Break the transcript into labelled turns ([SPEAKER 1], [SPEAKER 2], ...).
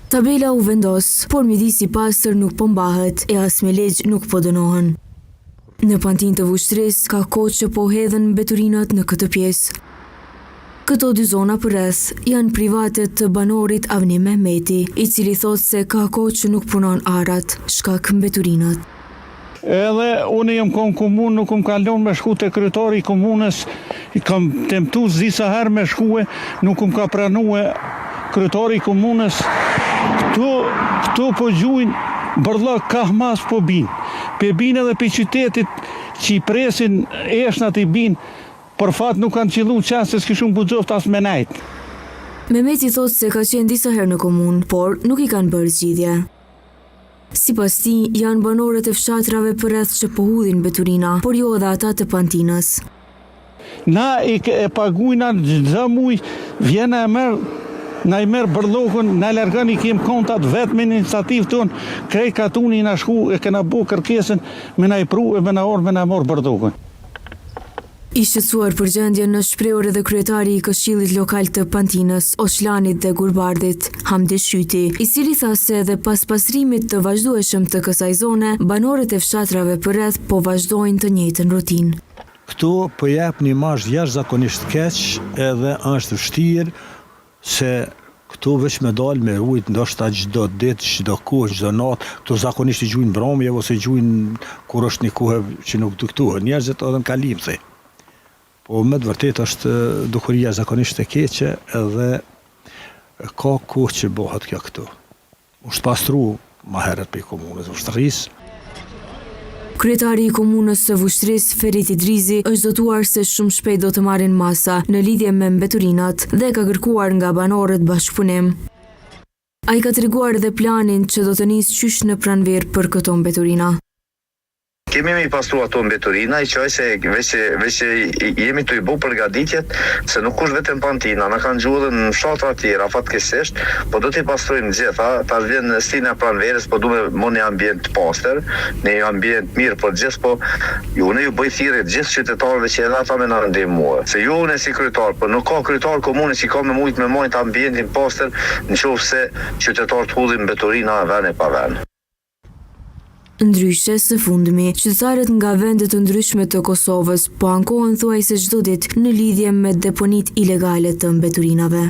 [SPEAKER 1] Tabela u vendos, por midis i pastër nuk po mbahet e as me legj nuk po dënohen. Në Pantinë të Vushtrisë ka kohë që po hedhen mbeturinat në këtë pjesë. Këto dy zona përreth janë private të banorit Avni Mehmeti, i cili thotë se ka kohë që nuk punon arat, shkak mbeturinat.
[SPEAKER 2] Edhe unë jam kon komunë, nuk më kalon me shku të kryetari i komunës, i kam tentu disa herë me shkue, nuk më ka pranue kryetari i komunës. Këtu po gjujnë bërllak ka mas po binë. Pe binë edhe pe qytetit që i presin eshnat i binë, për fat nuk kanë qillu qasë se s'kishun bugjoft as me najt.
[SPEAKER 1] Mehmeti thotë se ka qenë disa herë në komunë, por nuk i kanë bërë zgjidhje. Sipas tij, janë banorët e fshatrave përreth që po hudhin mbeturina, por jo edhe ata të Pantinës.
[SPEAKER 2] Na e paguajna çdo muj, vjen na i merr bërllokun, na largon i kem kontat vetëm iniciativë tonë, krejt katuni na shku e kena bu kërkesën me na i pru e me na orë me na morë bërllokun.
[SPEAKER 1] I shqetësuar për gjendjen në shprehur edhe kryetari i Këshillit Lokal të Pantinës, Oçlanit dhe Gurbardit, Hamdi Shyti, i cili tha se edhe pas pastrimit të vazhdueshëm të kësaj zone, banorët e fshatrave përreth po vazhdojnë të njëjtën rutinë.
[SPEAKER 3] Këtu po jep një imazh jashtëzakonisht keq, edhe është vështirë se këtu veç me dalë me rujt ndoshta çdo ditë, çdo kohë, çdo natë, këtu zakonisht i gjujnë mbrëmje ose gjujnë kur është një kohë që nuk duktohet. Njerëzit edhe në kalimsi. Po me të vërtet është dukuria zakonisht e keqe edhe ka kohë që bëhet kjo këtu. Është pastru ma herët për komunës Vushtrisë.
[SPEAKER 1] Kryetari i komunës së Vushtrisë, Ferit Idrizi, është zotuar se shumë shpejt do të marrin masa në lidhje me mbeturinat dhe ka kërkuar nga banorët bashkëpunim. Ai ka treguar edhe planin që do të nisë qysh në pranverë për këto mbeturina.
[SPEAKER 4] Kemi me i pastru ato mbeturina, i qoj se veç jemi të i bu përgaditjet, se nuk kush vetëm Pantina, na kanë gjuhë dhe në fshatra tjera, fatkesisht, po do t'i pastrujmë gjitha, ta vjen në stina pranverës, po du me mo një ambient pastër, një ambient mirë për gjithë, po unë ju bëj thirrje gjithë qytetarëve që edhe ata me na ndihmua. Se ju unë si kryetar, po nuk ka kryetar komune që ka me mujt me mojt ambientin pastër, nëse qytetarët hudhin mbeturina vend e pa vend.
[SPEAKER 1] Ndryshe, së fundmi, qytetarët nga vendet të ndryshme të Kosovës po ankohen thuajse çdo ditë në lidhje me deponit ilegale të mbeturinave.